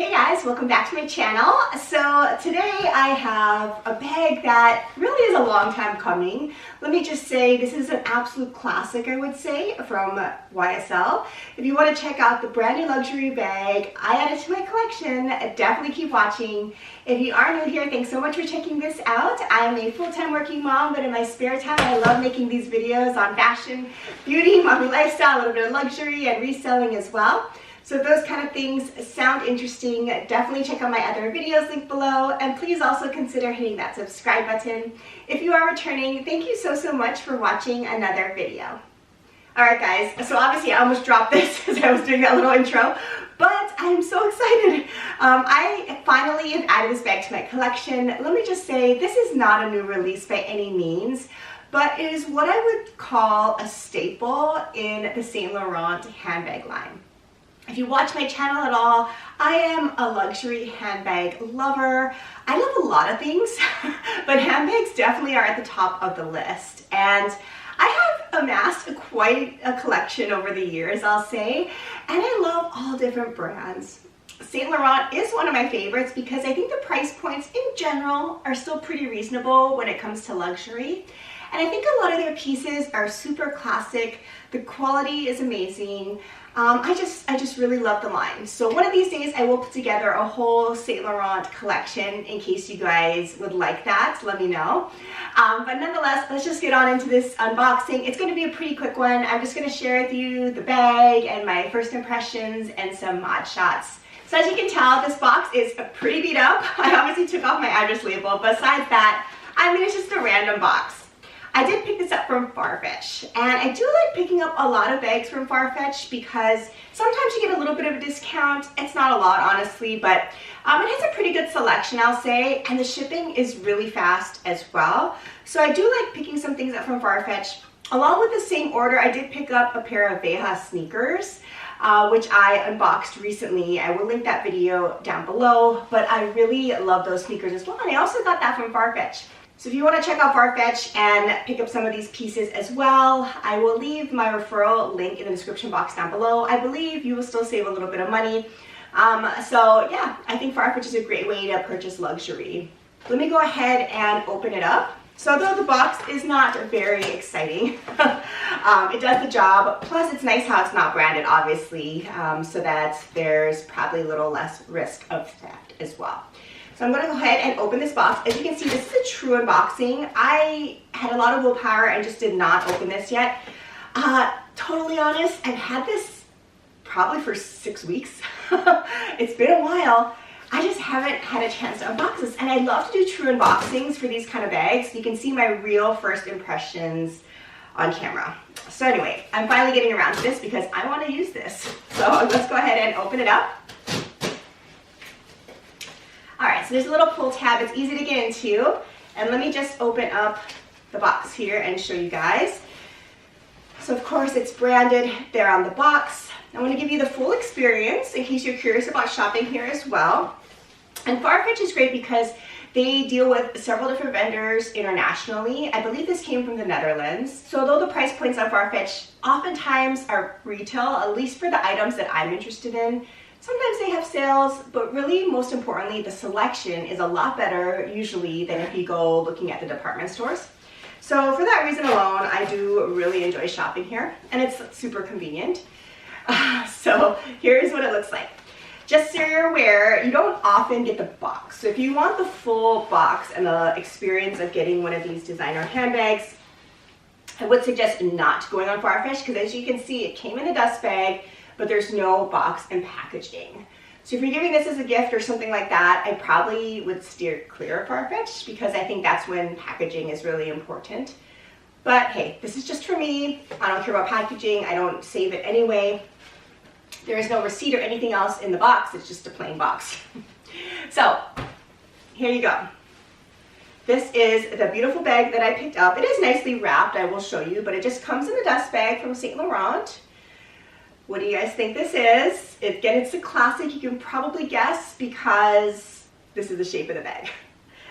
Hey guys, welcome back to my channel. So today I have a bag that really is a long time coming. Let me just say this is an absolute classic, I would say, from YSL. If you want to check out the brand new luxury bag I added to my collection, definitely keep watching. If you are new here, thanks so much for checking this out. I'm a full-time working mom, but in my spare time I love making these videos on fashion, beauty, mommy lifestyle, a little bit of luxury and reselling as well. So if those kind of things sound interesting, definitely check out my other videos linked below, and please also consider hitting that subscribe button. If you are returning, thank you so much for watching another video. Alright guys, so obviously I almost dropped this as I was doing that little intro, but I'm so excited. I finally have added this bag to my collection. Let me just say, this is not a new release by any means, but it is what I would call a staple in the Saint Laurent handbag line. If you watch my channel at all, I am a luxury handbag lover. I love a lot of things, but handbags definitely are at the top of the list. And I have amassed quite a collection over the years, I'll say, and I love all different brands. Saint Laurent is one of my favorites because I think the price points in general are still pretty reasonable when it comes to luxury. And I think a lot of their pieces are super classic. The quality is amazing. I just really love the line. So one of these days I will put together a whole Saint Laurent collection in case you guys would like that. Let me know. But nonetheless, let's just get on into this unboxing. It's going to be a pretty quick one. I'm just going to share with you the bag and my first impressions and some mod shots. So as you can tell, this box is pretty beat up. I obviously took off my address label. Besides that, I mean, it's just a random box. I did pick this up from Farfetch, and I do like picking up a lot of bags from Farfetch because sometimes you get a little bit of a discount. It's not a lot, honestly, but it has a pretty good selection, I'll say, and the shipping is really fast as well. So I do like picking some things up from Farfetch. Along with the same order, I did pick up a pair of Veja sneakers, which I unboxed recently. I will link that video down below, but I really love those sneakers as well, and I also got that from Farfetch. So if you want to check out Farfetch and pick up some of these pieces as well, I will leave my referral link in the description box down below. I believe you will still save a little bit of money. So yeah, I think Farfetch is a great way to purchase luxury. Let me go ahead and open it up. So although the box is not very exciting, it does the job. Plus it's nice how it's not branded, obviously, so that there's probably a little less risk of theft as well. So I'm going to go ahead and open this box. As you can see, this is a true unboxing. I had a lot of willpower and just did not open this yet. Totally honest, I've had this probably for 6 weeks. It's been a while. I just haven't had a chance to unbox this. And I love to do true unboxings for these kind of bags. You can see my real first impressions on camera. So anyway, I'm finally getting around to this because I want to use this. So let's go ahead and open it up. Alright, so there's a little pull tab. It's easy to get into. And let me just open up the box here and show you guys. So of course it's branded there on the box. I want to give you the full experience in case you're curious about shopping here as well. And Farfetch is great because they deal with several different vendors internationally. I believe this came from the Netherlands. So although the price points on Farfetch oftentimes are retail, at least for the items that I'm interested in, sometimes they have sales, but really, most importantly, the selection is a lot better usually than if you go looking at the department stores. So for that reason alone, I do really enjoy shopping here, and it's super convenient. So here's what it looks like. Just so you're aware, you don't often get the box. So if you want the full box and the experience of getting one of these designer handbags, I would suggest not going on Farfetch because as you can see, it came in a dust bag, but there's no box and packaging. So if you're giving this as a gift or something like that, I probably would steer clear of Farfetch because I think that's when packaging is really important. But hey, this is just for me. I don't care about packaging. I don't save it anyway. There is no receipt or anything else in the box. It's just a plain box. So here you go. This is the beautiful bag that I picked up. It is nicely wrapped, I will show you, but it just comes in a dust bag from Saint Laurent. What do you guys think this is? Again, it's a classic. You can probably guess because this is the shape of the bag.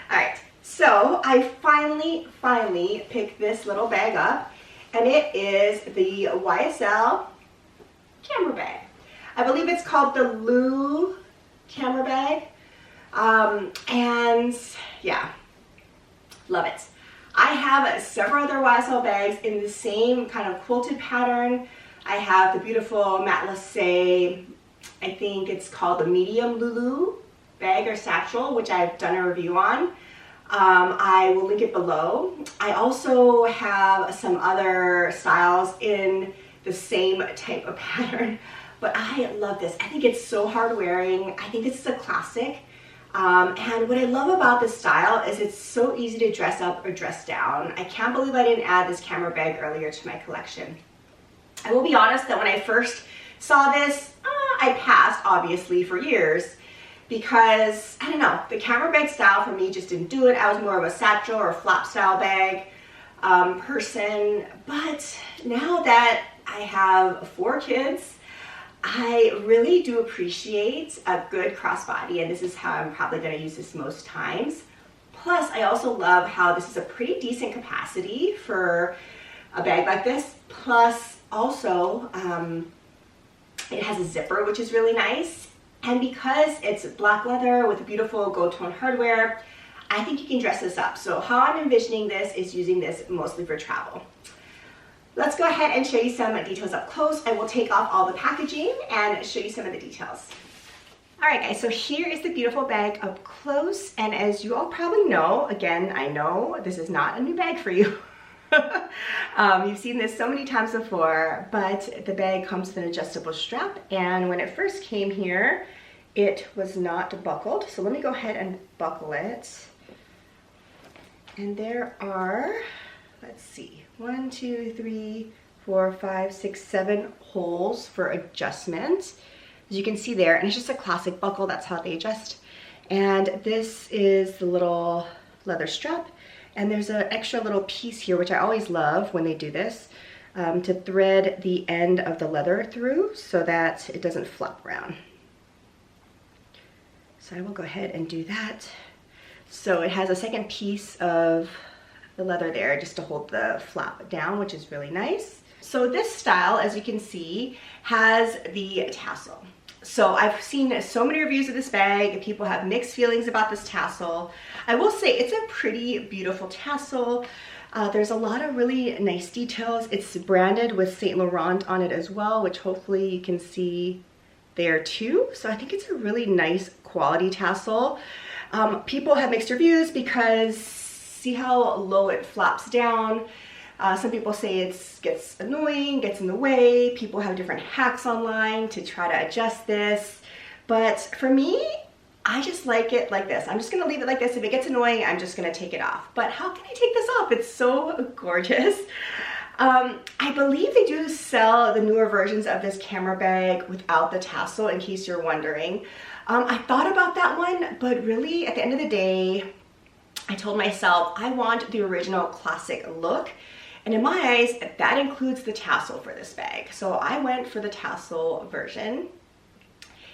All right, so I finally picked this little bag up, and it is the YSL camera bag. I believe it's called the Lou camera love it. I have several other YSL bags in the same kind of quilted pattern. I have the beautiful Matelassé, I think it's called the medium Lulu bag or satchel, which I've done a review on. I will link it below. I also have some other styles in the same type of pattern, but I love this. I think it's so hard wearing. I think this is a classic. And what I love about this style is it's so easy to dress up or dress down. I can't believe I didn't add this camera bag earlier to my collection. I will be honest that when I first saw this, I passed obviously for years because, I don't know, the camera bag style for me just didn't do it. I was more of a satchel or flap style bag person. But now that I have 4 kids, I really do appreciate a good crossbody, and this is how I'm probably going to use this most times. Plus, I also love how this is a pretty decent capacity for a bag like this. Plus, also, it has a zipper, which is really nice. And because it's black leather with beautiful gold tone hardware, I think you can dress this up. So how I'm envisioning this is using this mostly for travel. Let's go ahead and show you some details up close. I will take off all the packaging and show you some of the details. All right, guys, so here is the beautiful bag up close. And as you all probably know, again, I know this is not a new bag for you. You've seen this so many times before, but the bag comes with an adjustable strap. And when it first came here, it was not buckled. So let me go ahead and buckle it. And there are, let's see, 1, 2, 3, 4, 5, 6, 7 holes for adjustment. As you can see there, and it's just a classic buckle, that's how they adjust. And this is the little leather strap. And there's an extra little piece here, which I always love when they do this, to thread the end of the leather through so that it doesn't flop around. So I will go ahead and do that. So it has a second piece of the leather there just to hold the flap down, which is really nice. So this style, as you can see, has the tassel. So I've seen so many reviews of this bag and people have mixed feelings about this tassel. I will say it's a pretty beautiful tassel. There's a lot of really nice details. It's branded with Saint Laurent on it as well, which hopefully you can see there too. So I think it's a really nice quality tassel. People have mixed reviews because see how low it flaps down. Some people say it gets annoying, gets in the way. People have different hacks online to try to adjust this. But for me, I just like it like this. I'm just gonna leave it like this. If it gets annoying, I'm just gonna take it off. But how can I take this off? It's so gorgeous. I believe they do sell the newer versions of this camera bag without the tassel, in case you're wondering. I thought about that one, but really at the end of the day, I told myself I want the original classic look. And in my eyes, that includes the tassel for this bag. So I went for the tassel version.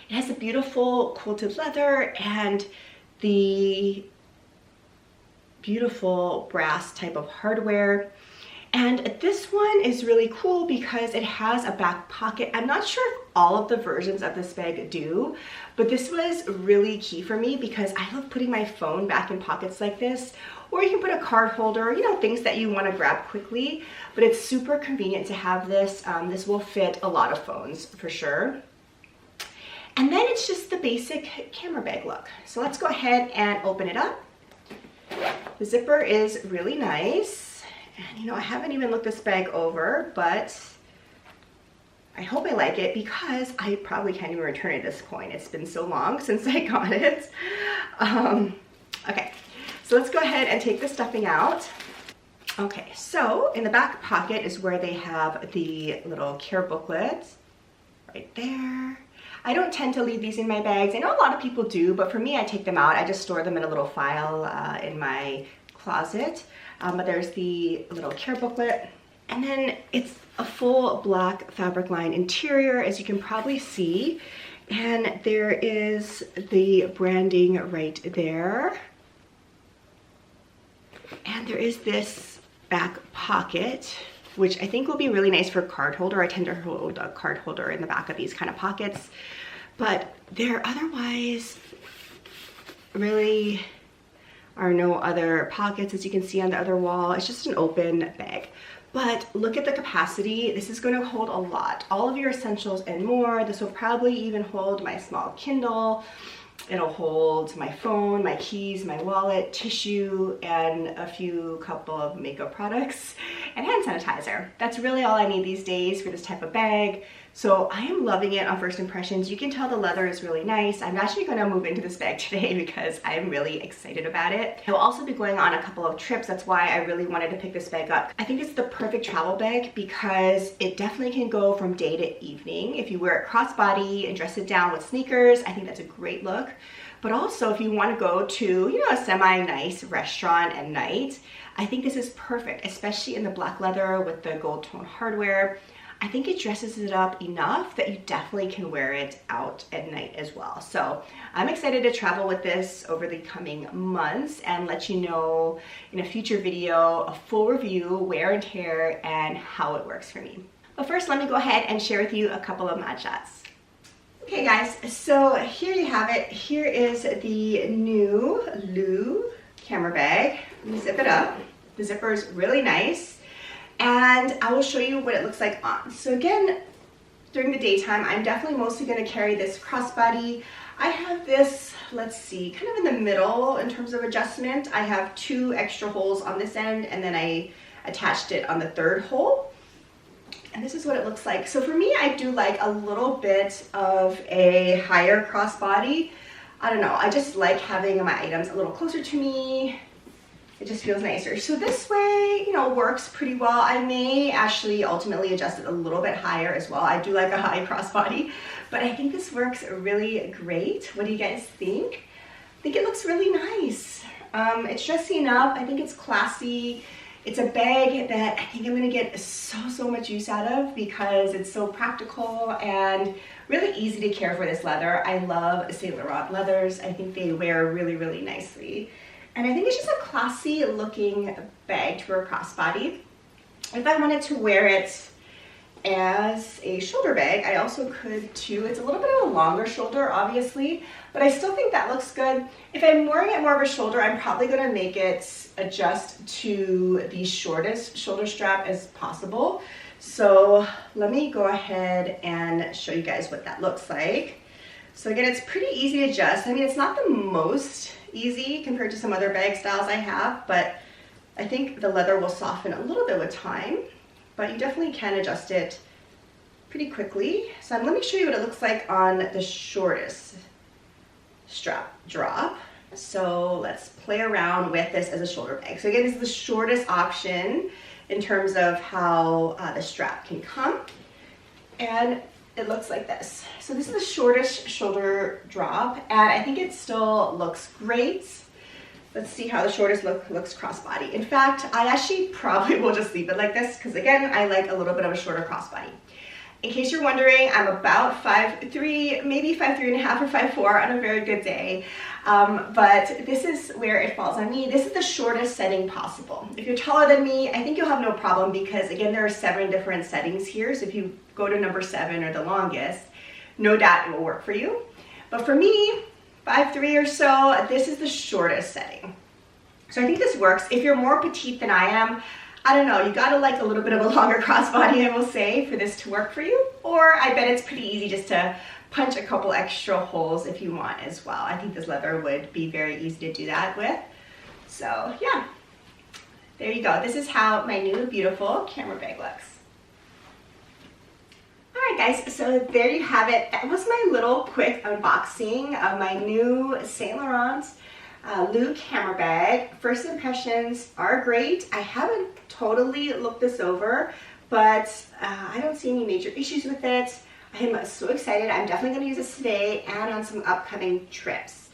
It has a beautiful quilted leather and the beautiful brass type of hardware. And this one is really cool because it has a back pocket. I'm not sure if all of the versions of this bag do, but this was really key for me because I love putting my phone back in pockets like this. Or you can put a card holder, you know, things that you want to grab quickly, but it's super convenient to have this. This will fit a lot of phones for sure. And then it's just the basic camera bag look. So let's go ahead and open it up. The zipper is really nice. And you know, I haven't even looked this bag over, but I hope I like it because I probably can't even return it at this point. It's been so long since I got it. Okay. So let's go ahead and take the stuffing out. Okay, so in the back pocket is where they have the little care booklet right there. I don't tend to leave these in my bags. I know a lot of people do, but for me, I take them out. I just store them in a little file in my closet. But there's the little care booklet. And then it's a full black fabric lined interior, as you can probably see. And there is the branding right there. And there is this back pocket, which I think will be really nice for a card holder. I tend to hold a card holder in the back of these kind of pockets, but they're otherwise really are no other pockets, as you can see on the other wall. It's just an open bag. But look at the capacity. This is going to hold a lot. All of your essentials and more. This will probably even hold my small Kindle. It'll hold my phone, my keys, my wallet, tissue, and a couple of makeup products and hand sanitizer. That's really all I need these days for this type of bag. So I am loving it on first impressions. You can tell the leather is really nice. I'm actually going to move into this bag today because I'm really excited about it. I will also be going on a couple of trips. That's why I really wanted to pick this bag up. I think it's the perfect travel bag because it definitely can go from day to evening. If you wear it crossbody and dress it down with sneakers, I think that's a great look. But also if you want to go to, a semi-nice restaurant at night, I think this is perfect, especially in the black leather with the gold tone hardware. I think it dresses it up enough that you definitely can wear it out at night as well. So I'm excited to travel with this over the coming months and let you know in a future video a full review, wear and tear, and how it works for me. But first, let me go ahead and share with you a couple of mod shots. Okay guys, so here you have it. Here is the new Lou camera bag. Let me zip it up. The zipper is really nice. And I will show you what it looks like on. So again, during the daytime, I'm definitely mostly going to carry this crossbody. I have this, let's see, kind of in the middle in terms of adjustment. I have 2 extra holes on this end, and then I attached it on the 3rd hole. And this is what it looks like. So for me, I do like a little bit of a higher crossbody. I don't know, I just like having my items a little closer to me. It just feels nicer. So this way, works pretty well. I may actually ultimately adjust it a little bit higher as well. I do like a high crossbody, but I think this works really great. What do you guys think? I think it looks really nice. It's dressing up. I think it's classy. It's a bag that I think I'm gonna get so much use out of because it's so practical and really easy to care for this leather. I love Saint Laurent leathers. I think they wear really nicely. And I think it's just a classy looking bag to wear a crossbody. If I wanted to wear it as a shoulder bag, I also could too. It's a little bit of a longer shoulder, obviously, but I still think that looks good. If I'm wearing it more of a shoulder, I'm probably gonna make it adjust to the shortest shoulder strap as possible. So let me go ahead and show you guys what that looks like. So again, it's pretty easy to adjust. I mean, it's not the most easy compared to some other bag styles I have, but I think the leather will soften a little bit with time, but you definitely can adjust it pretty quickly. So let me show you what it looks like on the shortest strap drop. So let's play around with this as a shoulder bag. So again, this is the shortest option in terms of how the strap can come. And it looks like this. So this is the shortest shoulder drop, and I think it still looks great. Let's see how the shortest looks crossbody. In fact, I actually probably will just leave it like this because again, I like a little bit of a shorter crossbody. In case you're wondering, I'm about 5'3", maybe 5'3.5" or 5'4" on a very good day. But this is where it falls on me. This is the shortest setting possible. If you're taller than me, I think you'll have no problem because again, there are 7 different settings here. So if you go to number 7 or the longest, no doubt it will work for you. But for me, 5'3" or so, this is the shortest setting. So I think this works. If you're more petite than I am, I don't know, you gotta like a little bit of a longer crossbody, I will say, for this to work for you. Or I bet it's pretty easy just to punch a couple extra holes if you want as well. I think this leather would be very easy to do that with. So yeah, there you go. This is how my new beautiful camera bag looks. All right guys, so there you have it. That was my little quick unboxing of my new Saint Laurent Lou camera bag. First impressions are great. I haven't totally looked this over, but I don't see any major issues with it. I'm so excited. I'm definitely going to use this today and on some upcoming trips.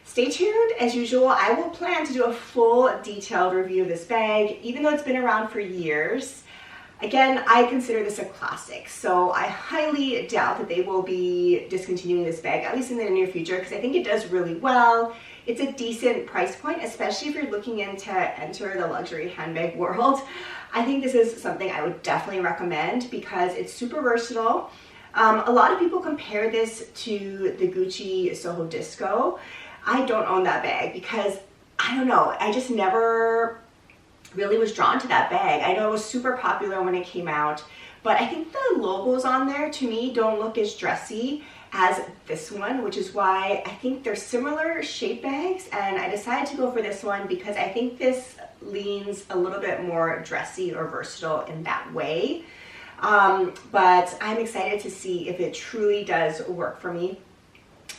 Stay tuned. As usual, I will plan to do a full detailed review of this bag, even though it's been around for years. Again, I consider this a classic, so I highly doubt that they will be discontinuing this bag, at least in the near future, because I think it does really well. It's a decent price point, especially if you're looking to enter the luxury handbag world. I think this is something I would definitely recommend because it's super versatile. A lot of people compare this to the Gucci Soho Disco. I don't own that bag because I don't know, I just never really was drawn to that bag. I know it was super popular when it came out, but I think the logos on there to me don't look as dressy as this one, which is why I think they're similar shape bags, and I decided to go for this one because I think this leans a little bit more dressy or versatile in that way. But I'm excited to see if it truly does work for me.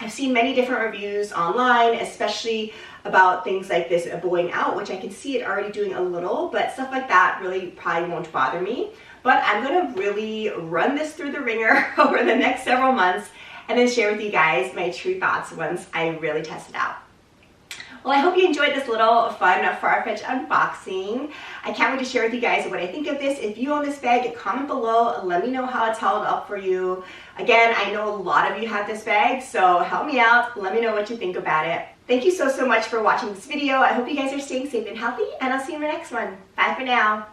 I've seen many different reviews online, especially about things like this blowing out, which I can see it already doing a little, but stuff like that really probably won't bother me. But I'm gonna really run this through the ringer over the next several months and then share with you guys my true thoughts once I really test it out. Well, I hope you enjoyed this little fun Farfetch unboxing. I can't wait to share with you guys what I think of this. If you own this bag, comment below. Let me know how it's held up for you. Again, I know a lot of you have this bag, so help me out. Let me know what you think about it. Thank you so much for watching this video. I hope you guys are staying safe and healthy, and I'll see you in the next one. Bye for now.